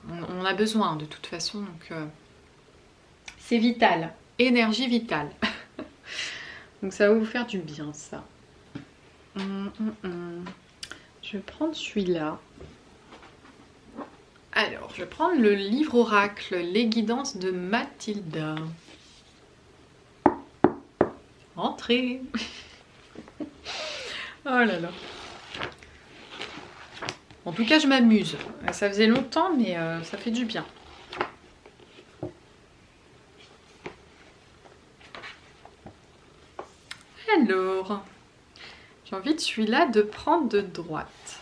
on a besoin de toute façon, donc c'est vital, énergie vitale. Donc ça va vous faire du bien ça. Je vais prendre celui-là. Alors, je vais prendre le livre oracle, les guidances de Mathilda. Entrez. Oh là là. En tout cas, je m'amuse. Ça faisait longtemps, mais ça fait du bien. Alors, j'ai envie de celui-là de prendre de droite.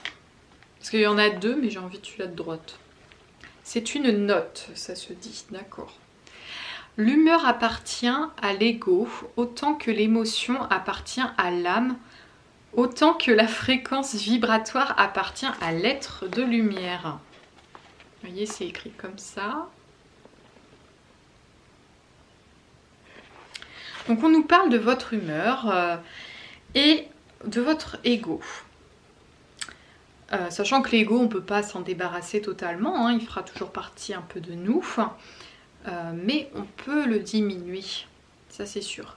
Parce qu'il y en a deux, mais j'ai envie de celui-là de droite. C'est une note, ça se dit, d'accord. L'humeur appartient à l'ego, autant que l'émotion appartient à l'âme, autant que la fréquence vibratoire appartient à l'être de lumière. Vous voyez, c'est écrit comme ça. Donc on nous parle de votre humeur et de votre ego. Sachant que l'ego, on ne peut pas s'en débarrasser totalement, hein, il fera toujours partie un peu de nous, mais on peut le diminuer, ça c'est sûr.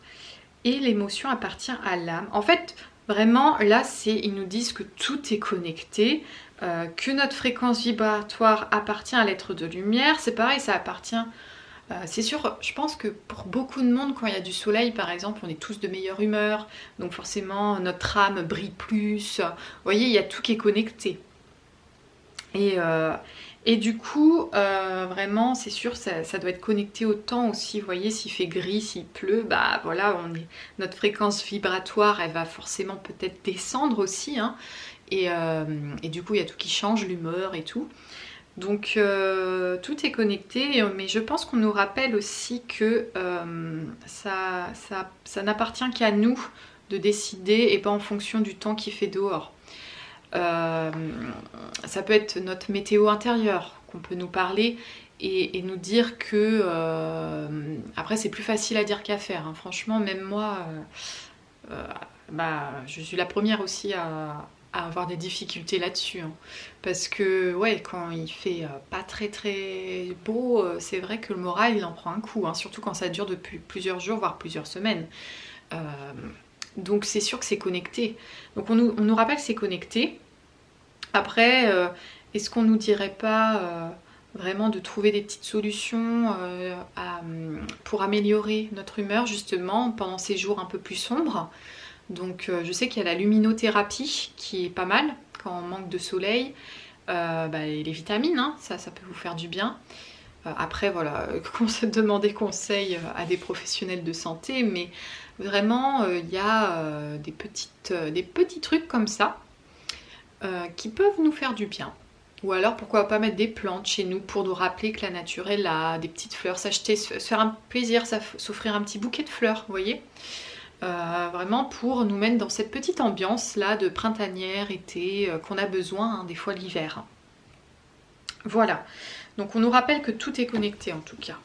Et l'émotion appartient à l'âme. En fait, vraiment, là, ils nous disent que tout est connecté, que notre fréquence vibratoire appartient à l'être de lumière. C'est pareil, ça appartient... c'est sûr, je pense que pour beaucoup de monde, quand il y a du soleil par exemple, on est tous de meilleure humeur, donc forcément notre âme brille plus. Vous voyez, il y a tout qui est connecté. Et du coup, vraiment, c'est sûr, ça doit être connecté au temps aussi. Vous voyez, s'il fait gris, s'il pleut, bah voilà, notre fréquence vibratoire, elle va forcément peut-être descendre aussi. Hein, et du coup, il y a tout qui change, l'humeur et tout. Donc tout est connecté, mais je pense qu'on nous rappelle aussi que ça n'appartient qu'à nous de décider et pas en fonction du temps qu'il fait dehors. Ça peut être notre météo intérieure qu'on peut nous parler et nous dire que... après c'est plus facile à dire qu'à faire, hein. Franchement, même moi, je suis la première aussi à avoir des difficultés là-dessus, hein. Parce que ouais, quand il fait pas très très beau, c'est vrai que le moral il en prend un coup, hein, surtout quand ça dure depuis plusieurs jours voire plusieurs semaines. Donc c'est sûr que c'est connecté. Donc on nous rappelle que c'est connecté. Après, est-ce qu'on nous dirait pas vraiment de trouver des petites solutions pour améliorer notre humeur justement pendant ces jours un peu plus sombres? Donc je sais qu'il y a la luminothérapie qui est pas mal quand on manque de soleil. Et les vitamines, hein, ça peut vous faire du bien. Après voilà, demander conseil à des professionnels de santé, mais vraiment il y a des petits trucs comme ça qui peuvent nous faire du bien. Ou alors pourquoi pas mettre des plantes chez nous pour nous rappeler que la nature est là, des petites fleurs, s'acheter, se faire un plaisir, s'offrir un petit bouquet de fleurs, vous voyez. Vraiment pour nous mettre dans cette petite ambiance là de printanière, été, qu'on a besoin des fois l'hiver. Voilà, donc on nous rappelle que tout est connecté en tout cas.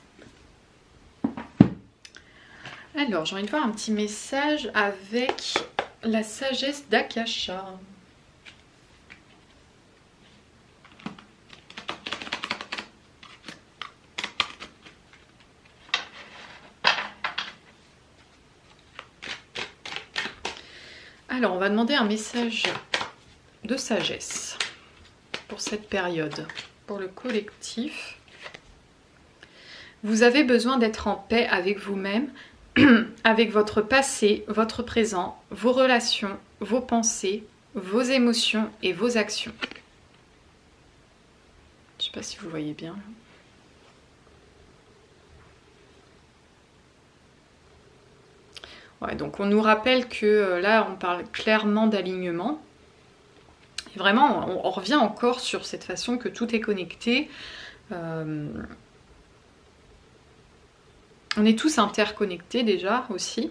Alors j'ai envie de voir un petit message avec la sagesse d'Akasha. Alors on va demander un message de sagesse pour cette période, pour le collectif. Vous avez besoin d'être en paix avec vous-même, avec votre passé, votre présent, vos relations, vos pensées, vos émotions et vos actions. Je ne sais pas si vous voyez bien. Ouais, donc on nous rappelle que là on parle clairement d'alignement. Et vraiment on revient encore sur cette façon que tout est connecté. On est tous interconnectés déjà aussi.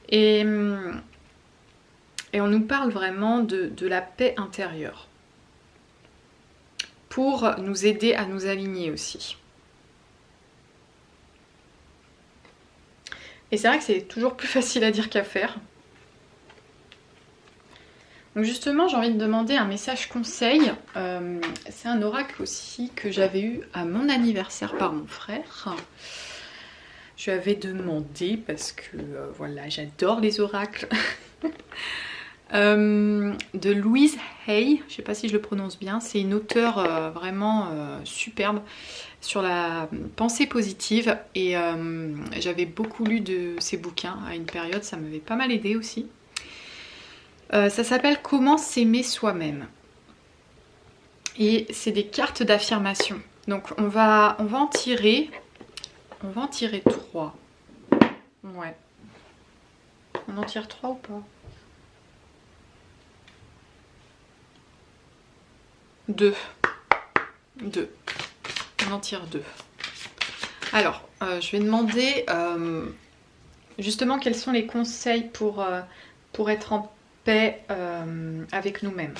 Et on nous parle vraiment de la paix intérieure. Pour nous aider à nous aligner aussi. Et c'est vrai que c'est toujours plus facile à dire qu'à faire. Donc justement, j'ai envie de demander un message conseil. C'est un oracle aussi que j'avais eu à mon anniversaire par mon frère. Je lui avais demandé, parce que voilà, j'adore les oracles, de Louise Hay, je ne sais pas si je le prononce bien, c'est une auteure vraiment superbe sur la pensée positive et j'avais beaucoup lu de ses bouquins à une période, ça m'avait pas mal aidé aussi. Ça s'appelle Comment s'aimer soi-même et c'est des cartes d'affirmation. Donc on va en tirer 3. Ouais. On en tire 3 ou pas? 2. On en tire 2. Alors, je vais demander justement quels sont les conseils pour être en paix avec nous-mêmes.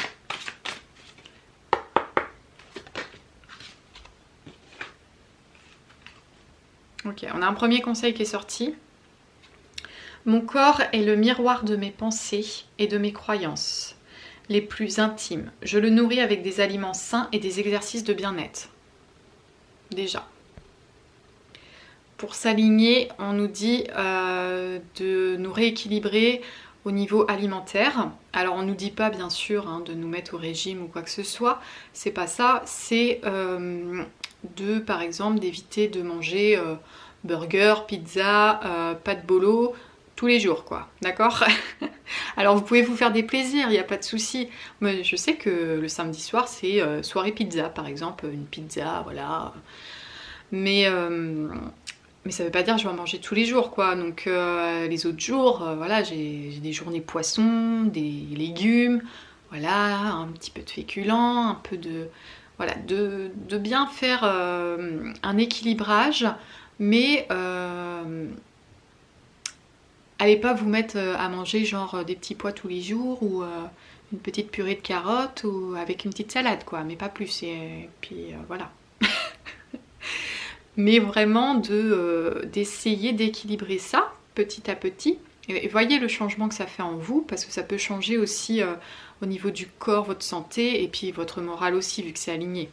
Ok, on a un premier conseil qui est sorti. Mon corps est le miroir de mes pensées et de mes croyances les plus intimes. Je le nourris avec des aliments sains et des exercices de bien-être. Déjà. Pour s'aligner, on nous dit de nous rééquilibrer au niveau alimentaire. Alors on ne nous dit pas bien sûr de nous mettre au régime ou quoi que ce soit. C'est pas ça. C'est par exemple d'éviter de manger burger, pizza, pâte bolo tous les jours quoi. D'accord? Alors vous pouvez vous faire des plaisirs, il n'y a pas de souci. Mais je sais que le samedi soir c'est soirée pizza par exemple, une pizza, voilà. Mais ça veut pas dire que je vais en manger tous les jours quoi. Donc les autres jours, voilà, j'ai des journées poissons, des légumes, voilà, un petit peu de féculents, un peu de... Voilà, de bien faire un équilibrage, mais allez pas vous mettre à manger genre des petits pois tous les jours ou une petite purée de carottes ou avec une petite salade quoi, mais pas plus. Et puis voilà. Mais vraiment d'essayer d'équilibrer ça petit à petit. Et voyez le changement que ça fait en vous, parce que ça peut changer aussi au niveau du corps, votre santé, et puis votre morale aussi, vu que c'est aligné.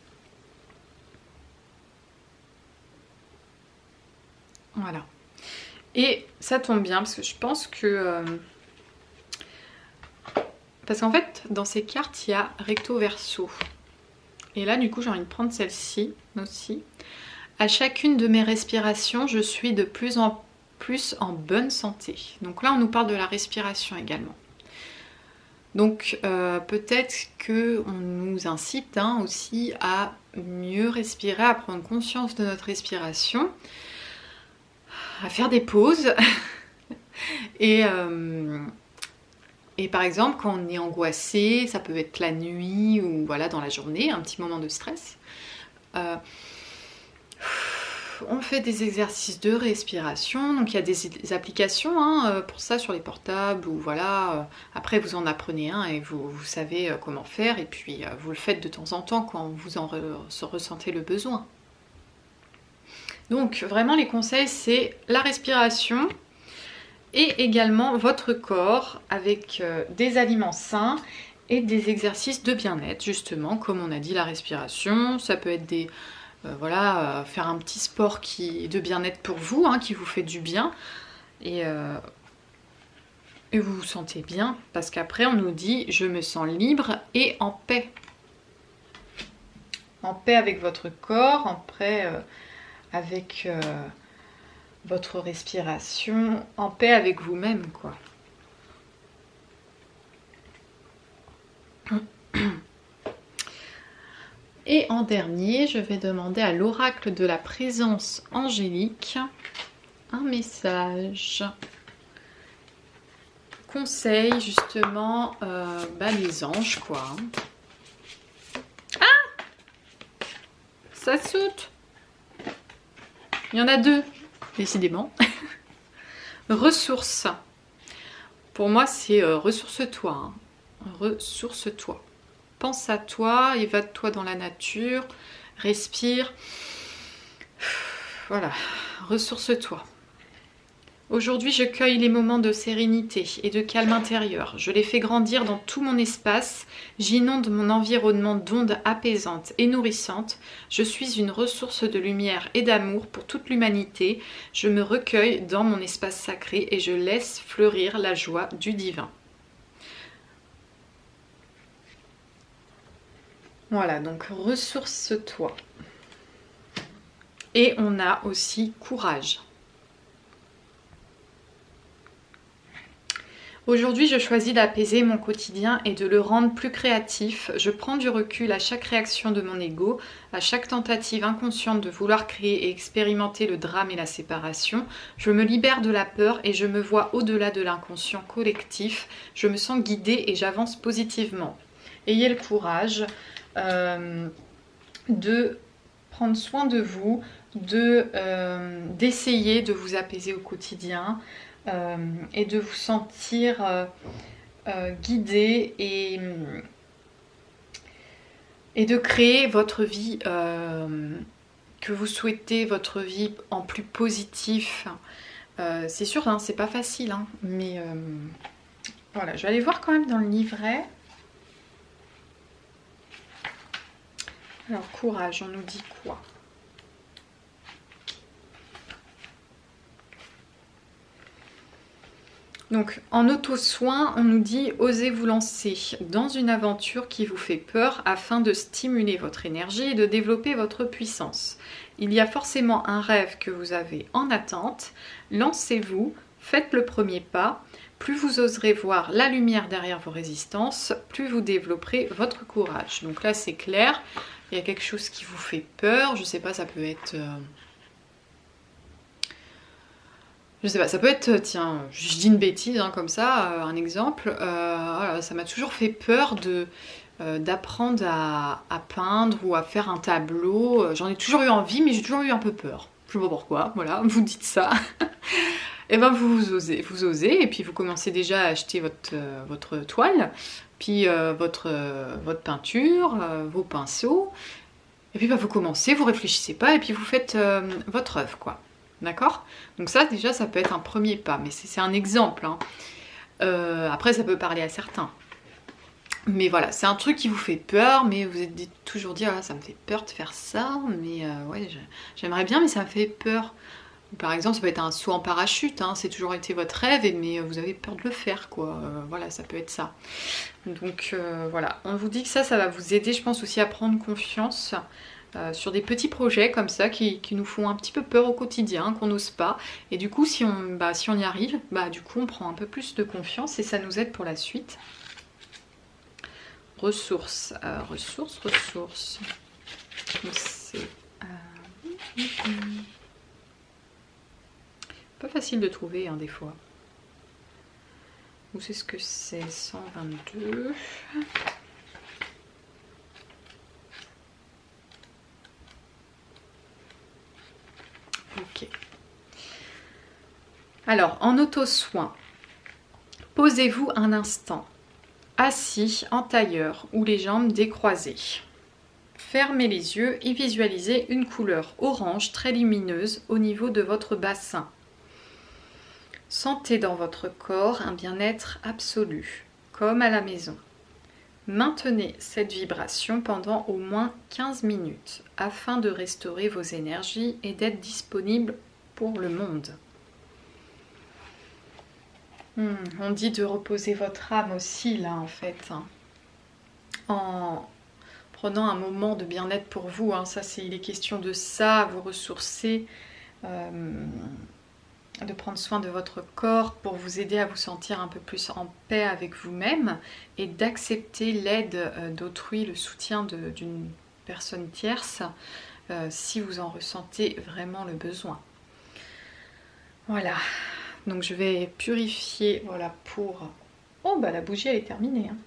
Voilà. Et ça tombe bien, parce que je pense que Parce qu'en fait, dans ces cartes, il y a recto verso. Et là, du coup, j'ai envie de prendre celle-ci aussi. À chacune de mes respirations, je suis de plus en plus en bonne santé. Donc là, on nous parle de la respiration également. Donc peut-être qu'on nous incite aussi à mieux respirer, à prendre conscience de notre respiration, à faire des pauses. Et par exemple, quand on est angoissé, ça peut être la nuit ou voilà dans la journée, un petit moment de stress. On fait des exercices de respiration, donc il y a des applications pour ça sur les portables, ou voilà, après vous en apprenez un et vous savez comment faire, et puis vous le faites de temps en temps quand vous en ressentez le besoin. Donc vraiment les conseils, c'est la respiration et également votre corps avec des aliments sains et des exercices de bien-être, justement, comme on a dit, la respiration, ça peut être des... faire un petit sport de bien-être pour vous, qui vous fait du bien, et vous vous sentez bien, parce qu'après on nous dit je me sens libre et en paix. En paix avec votre corps, en paix avec votre respiration, en paix avec vous-même, quoi. Et en dernier, je vais demander à l'oracle de la présence angélique un message. Conseil justement les anges, quoi. Ah, ça saute. Il y en a deux, décidément. Ressources. Pour moi, c'est ressource-toi. Ressource-toi. Pense à toi, évade-toi dans la nature, respire. Voilà, ressource-toi. Aujourd'hui, je cueille les moments de sérénité et de calme intérieur. Je les fais grandir dans tout mon espace. J'inonde mon environnement d'ondes apaisantes et nourrissantes. Je suis une ressource de lumière et d'amour pour toute l'humanité. Je me recueille dans mon espace sacré et je laisse fleurir la joie du divin. Voilà, donc ressource-toi. Et on a aussi courage. Aujourd'hui, je choisis d'apaiser mon quotidien et de le rendre plus créatif. Je prends du recul à chaque réaction de mon ego, à chaque tentative inconsciente de vouloir créer et expérimenter le drame et la séparation. Je me libère de la peur et je me vois au-delà de l'inconscient collectif. Je me sens guidée et j'avance positivement. Ayez le courage de prendre soin de vous, d'essayer de vous apaiser au quotidien et de vous sentir guidé et de créer votre vie que vous souhaitez, votre vie en plus positif. C'est sûr, c'est pas facile, mais voilà, je vais aller voir quand même dans le livret. Alors, courage, on nous dit quoi? Donc, en auto-soin, on nous dit « Osez vous lancer dans une aventure qui vous fait peur afin de stimuler votre énergie et de développer votre puissance. Il y a forcément un rêve que vous avez en attente. Lancez-vous, faites le premier pas. Plus vous oserez voir la lumière derrière vos résistances, plus vous développerez votre courage. » Donc là, c'est clair. Il y a quelque chose qui vous fait peur, je sais pas, ça peut être... Je sais pas, ça peut être, tiens, je dis une bêtise comme ça, un exemple, voilà, ça m'a toujours fait peur d'apprendre à peindre ou à faire un tableau. J'en ai toujours eu envie, mais j'ai toujours eu un peu peur. Je sais pas pourquoi, voilà, vous dites ça. Et ben vous osez, et puis vous commencez déjà à acheter votre toile, puis votre peinture, vos pinceaux, et puis vous commencez, vous réfléchissez pas, et puis vous faites votre œuvre, quoi. D'accord? Donc ça, déjà, ça peut être un premier pas, mais c'est un exemple. Après, ça peut parler à certains. Mais voilà, c'est un truc qui vous fait peur, mais vous êtes toujours dit, ah, ça me fait peur de faire ça, mais ouais, j'aimerais bien, mais ça me fait peur. Par exemple, ça peut être un saut en parachute, hein, c'est toujours été votre rêve, mais vous avez peur de le faire, quoi. Voilà, ça peut être ça. Donc voilà, on vous dit que ça va vous aider, je pense aussi à prendre confiance sur des petits projets comme ça qui nous font un petit peu peur au quotidien, qu'on n'ose pas. Et du coup, si on y arrive, du coup, on prend un peu plus de confiance et ça nous aide pour la suite. Ressources, ressources. Donc c'est... pas facile de trouver, hein, des fois. Où c'est ce que c'est? 122. Ok. Alors, en auto-soin, posez-vous un instant, assis en tailleur ou les jambes décroisées. Fermez les yeux et visualisez une couleur orange très lumineuse au niveau de votre bassin. Sentez dans votre corps un bien-être absolu, comme à la maison. Maintenez cette vibration pendant au moins 15 minutes afin de restaurer vos énergies et d'être disponible pour le monde. On dit de reposer votre âme aussi là en fait, hein. En prenant un moment de bien-être pour vous, hein. Ça il est question de ça, vous ressourcer, de prendre soin de votre corps pour vous aider à vous sentir un peu plus en paix avec vous-même et d'accepter l'aide d'autrui, le soutien d'une personne tierce si vous en ressentez vraiment le besoin. Voilà, donc je vais purifier, voilà, pour... Oh bah la bougie elle est terminée, hein.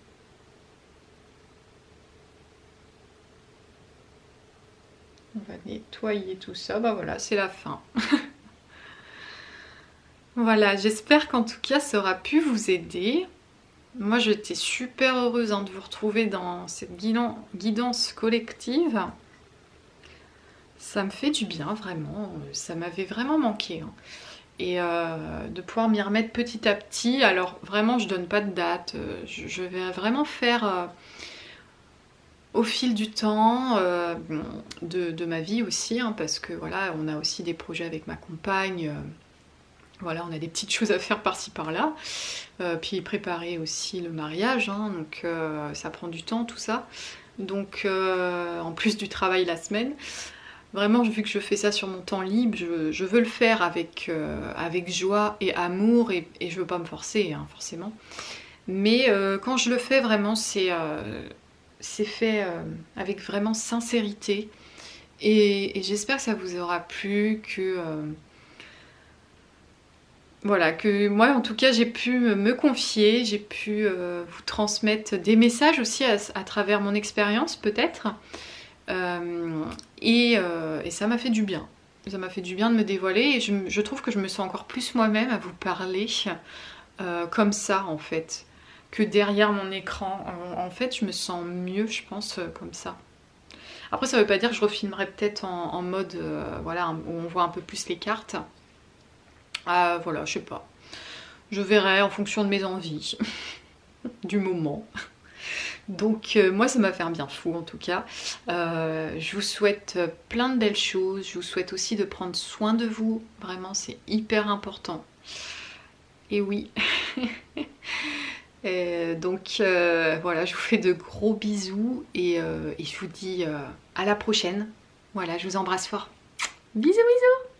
On va nettoyer tout ça, bah voilà, c'est la fin. Voilà, j'espère qu'en tout cas ça aura pu vous aider. Moi j'étais super heureuse, hein, de vous retrouver dans cette guidance collective. Ça me fait du bien, vraiment, ça m'avait vraiment manqué, hein. Et de pouvoir m'y remettre petit à petit. Alors vraiment je donne pas de date, je vais vraiment faire au fil du temps de ma vie aussi, hein, parce que voilà, on a aussi des projets avec ma compagne. Voilà, on a des petites choses à faire par-ci par-là. Puis préparer aussi le mariage, hein, donc ça prend du temps tout ça. Donc en plus du travail la semaine. Vraiment, vu que je fais ça sur mon temps libre, je veux le faire avec joie et amour et je veux pas me forcer, hein, forcément. Mais quand je le fais vraiment, c'est fait avec vraiment sincérité. Et j'espère que ça vous aura plu, que... voilà, que moi en tout cas j'ai pu me confier, j'ai pu vous transmettre des messages aussi à travers mon expérience peut-être. Et ça m'a fait du bien. Ça m'a fait du bien de me dévoiler et je trouve que je me sens encore plus moi-même à vous parler comme ça en fait, que derrière mon écran. En fait, je me sens mieux, je pense, comme ça. Après, ça veut pas dire que je refilmerai peut-être en mode voilà, où on voit un peu plus les cartes. Voilà, je sais pas. Je verrai en fonction de mes envies, du moment. Donc moi ça m'a fait un bien fou en tout cas. Je vous souhaite plein de belles choses. Je vous souhaite aussi de prendre soin de vous. Vraiment c'est hyper important. Et oui. Donc voilà, je vous fais de gros bisous et je vous dis à la prochaine. Voilà, je vous embrasse fort. Bisous bisous.